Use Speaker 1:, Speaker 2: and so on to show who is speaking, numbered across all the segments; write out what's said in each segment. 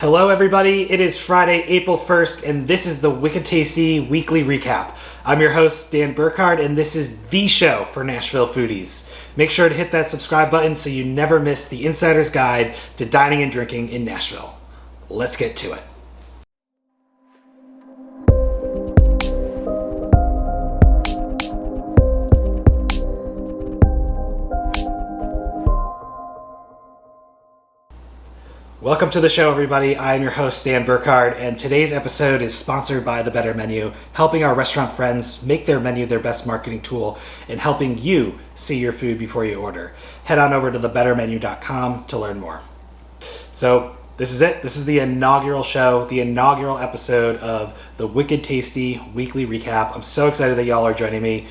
Speaker 1: Hello everybody, it is Friday, April 1st, and this is the Wicked Tasty Weekly Recap. I'm your host, Dan Burkhardt, and this is the show for Nashville foodies. Make sure to hit that subscribe button so you never miss the insider's guide to dining and drinking in Nashville. Let's get to it. Welcome to the show, everybody. I am your host, Dan Burkhardt, and today's episode is sponsored by The Better Menu, helping our restaurant friends make their menu their best marketing tool and helping you see your food before you order. Head on over to thebettermenu.com to learn more. So this is it. This is the inaugural show, the inaugural episode of the Wicked Tasty Weekly Recap. I'm so excited that y'all are joining me.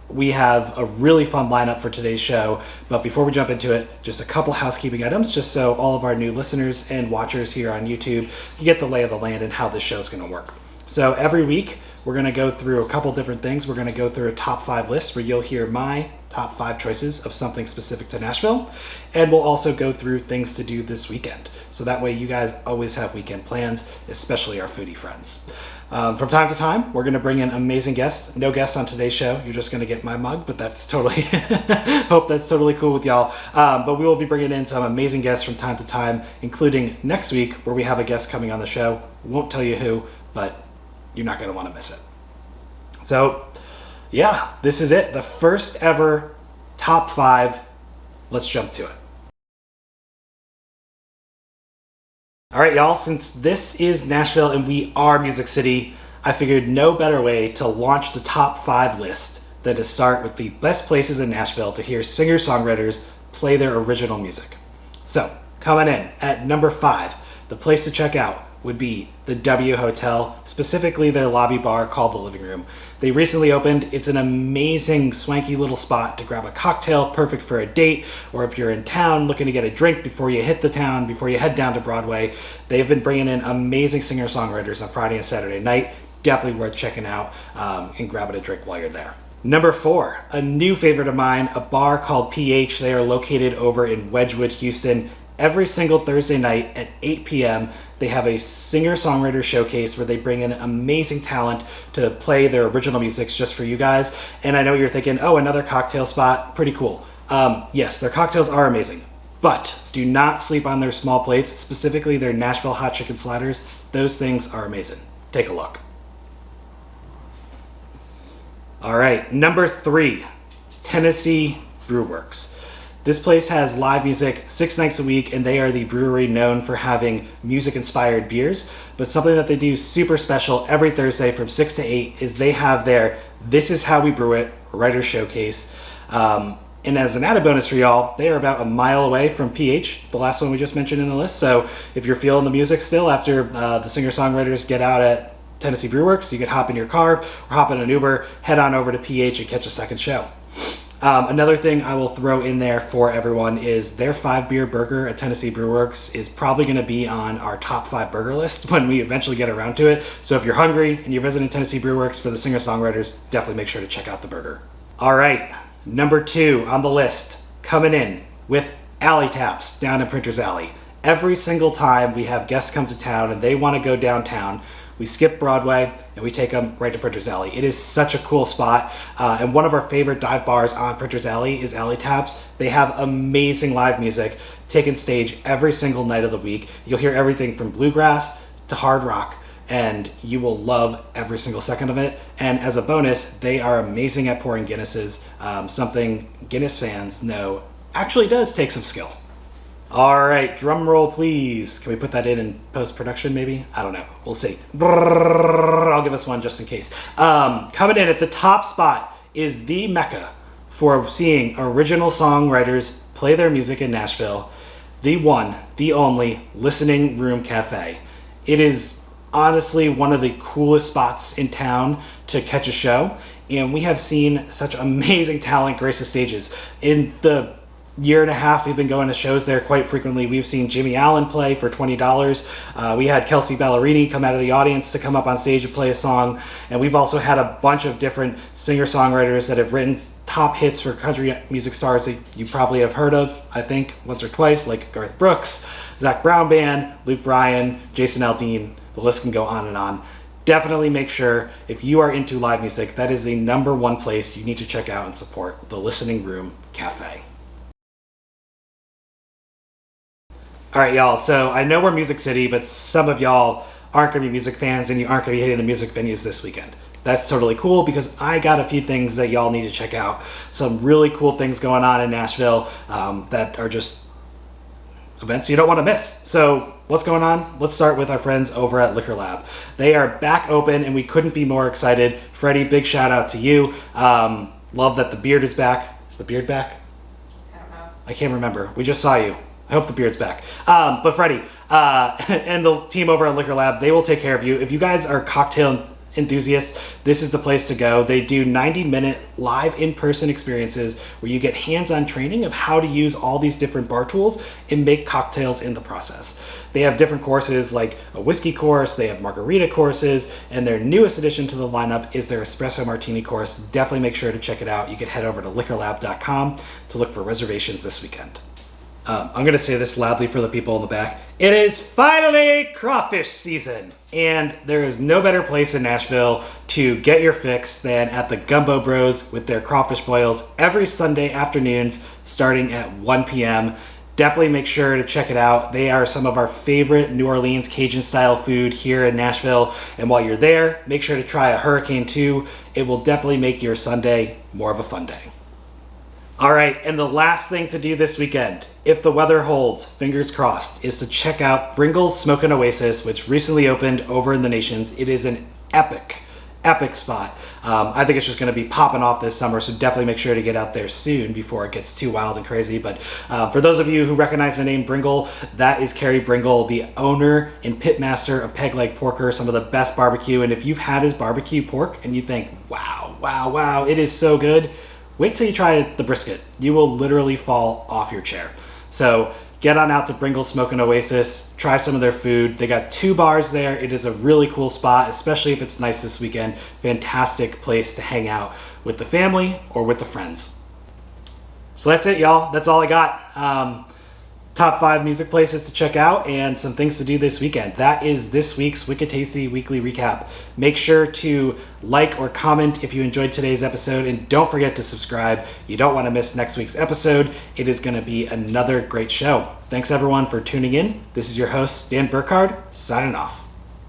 Speaker 1: We have a really fun lineup for today's show, but before we jump into it, just a couple housekeeping items just so all of our new listeners and watchers here on YouTube can get the lay of the land and how this show is going to work. So every week, we're going to go through a couple different things. We're going to go through a top 5 list where you'll hear my top 5 choices of something specific to Nashville, and we'll also go through things to do this weekend. So that way you guys always have weekend plans, especially our foodie friends. From time to time, we're going to bring in amazing guests. No guests on today's show. You're just going to get my mug, but that's totally, hope that's totally cool with y'all. But we will be bringing in some amazing guests from time to time, including next week where we have a guest coming on the show. Won't tell you who, but you're not going to want to miss it. So yeah, this is it. The first ever top 5. Let's jump to it. All right, y'all, since this is Nashville and we are Music City, I figured no better way to launch the top 5 list than to start with the best places in Nashville to hear singer-songwriters play their original music. So, coming in at number 5, the place to check out would be the W Hotel, specifically their lobby bar called the Living Room. They recently opened. It's an amazing, swanky little spot to grab a cocktail, perfect for a date, or if you're in town looking to get a drink before you hit the town, before you head down to Broadway. They've been bringing in amazing singer-songwriters on Friday and Saturday night. Definitely worth checking out and grabbing a drink while you're there. Number 4, a new favorite of mine, a bar called PH. They are located over in Wedgwood, Houston. Every single Thursday night at 8 p.m., they have a singer-songwriter showcase where they bring in amazing talent to play their original music just for you guys. And I know you're thinking, oh, another cocktail spot, pretty cool. Yes, their cocktails are amazing, but do not sleep on their small plates, specifically their Nashville hot chicken sliders. Those things are amazing. Take a look. All right, number 3, Tennessee Brewworks. This place has live music 6 nights a week, and they are the brewery known for having music-inspired beers. But something that they do super special every Thursday from 6 to 8 is they have their This Is How We Brew It Writer Showcase. And as an added bonus for y'all, they are about a mile away from PH, the last one we just mentioned in the list. So if you're feeling the music still after the singer-songwriters get out at Tennessee Brewworks, you could hop in your car or hop in an Uber, head on over to PH and catch a second show. Another thing I will throw in there for everyone is their 5-beer burger at Tennessee Brewworks is probably going to be on our top 5 burger list when we eventually get around to it. So if you're hungry and you're visiting Tennessee Brewworks for the singer-songwriters, definitely make sure to check out the burger. All right, number 2 on the list, coming in with Alley Taps down in Printers Alley. Every single time we have guests come to town and they want to go downtown, we skip Broadway and we take them right to Printers Alley. It is such a cool spot. And one of our favorite dive bars on Printers Alley is Alley Taps. They have amazing live music taking stage every single night of the week. You'll hear everything from bluegrass to hard rock, and you will love every single second of it. And as a bonus, they are amazing at pouring Guinnesses, something Guinness fans know actually does take some skill. All right, drum roll, please. Can we put that in post-production, maybe? I don't know. We'll see. I'll give us one just in case. Coming in at the top spot is the Mecca for seeing original songwriters play their music in Nashville. The one, the only Listening Room Cafe. It is honestly one of the coolest spots in town to catch a show, and we have seen such amazing talent grace the stages. In the year and a half, we've been going to shows there quite frequently. We've seen Jimmy Allen play for $20. We had Kelsey Ballerini come out of the audience to come up on stage and play a song. And we've also had a bunch of different singer-songwriters that have written top hits for country music stars that you probably have heard of, I think, once or twice, like Garth Brooks, Zach Brown Band, Luke Bryan, Jason Aldean. The list can go on and on. Definitely make sure, if you are into live music, that is the number one place you need to check out and support, the Listening Room Cafe. All right, y'all, so I know we're Music City, but some of y'all aren't going to be music fans and you aren't going to be hitting the music venues this weekend. That's totally cool because I got a few things that y'all need to check out. Some really cool things going on in Nashville that are just events you don't want to miss. So what's going on? Let's start with our friends over at Liquor Lab. They are back open and we couldn't be more excited. Freddie, big shout out to you. Love that the beard is back. Is the beard back?
Speaker 2: I don't know.
Speaker 1: I can't remember. We just saw you. I hope the beard's back. But Freddie and the team over at Liquor Lab, they will take care of you. If you guys are cocktail enthusiasts, this is the place to go. They do 90-minute live in-person experiences where you get hands-on training of how to use all these different bar tools and make cocktails in the process. They have different courses like a whiskey course, they have margarita courses, and their newest addition to the lineup is their espresso martini course. Definitely make sure to check it out. You can head over to liquorlab.com to look for reservations this weekend. I'm going to say this loudly for the people in the back. It is finally crawfish season, and there is no better place in Nashville to get your fix than at the Gumbo Bros with their crawfish boils every Sunday afternoons starting at 1 p.m. Definitely make sure to check it out. They are some of our favorite New Orleans Cajun style food here in Nashville, and while you're there, make sure to try a Hurricane 2. It will definitely make your Sunday more of a fun day. All right, and the last thing to do this weekend, if the weather holds, fingers crossed, is to check out Bringle's Smokin Oasis, which recently opened over in the Nations. It is an epic spot. I think it's just going to be popping off this summer, so definitely make sure to get out there soon before it gets too wild and crazy. But for those of you who recognize the name Bringle, that is Carey Bringle, the owner and pitmaster of Peg Leg Porker, some of the best barbecue. And if you've had his barbecue pork and you think, wow, it is so good, wait till you try the brisket. You will literally fall off your chair. So get on out to Bringle's Smokin Oasis, try some of their food. They got 2 bars there. It is a really cool spot, especially if it's nice this weekend. Fantastic place to hang out with the family or with the friends. So that's it, y'all. That's all I got. Top 5 music places to check out and some things to do this weekend. That is this week's Wicked Tasty Weekly Recap. Make sure to like or comment if you enjoyed today's episode, and don't forget to subscribe. You don't want to miss next week's episode. It is going to be another great show. Thanks everyone for tuning in. This is your host, Dan Burkhardt, signing off.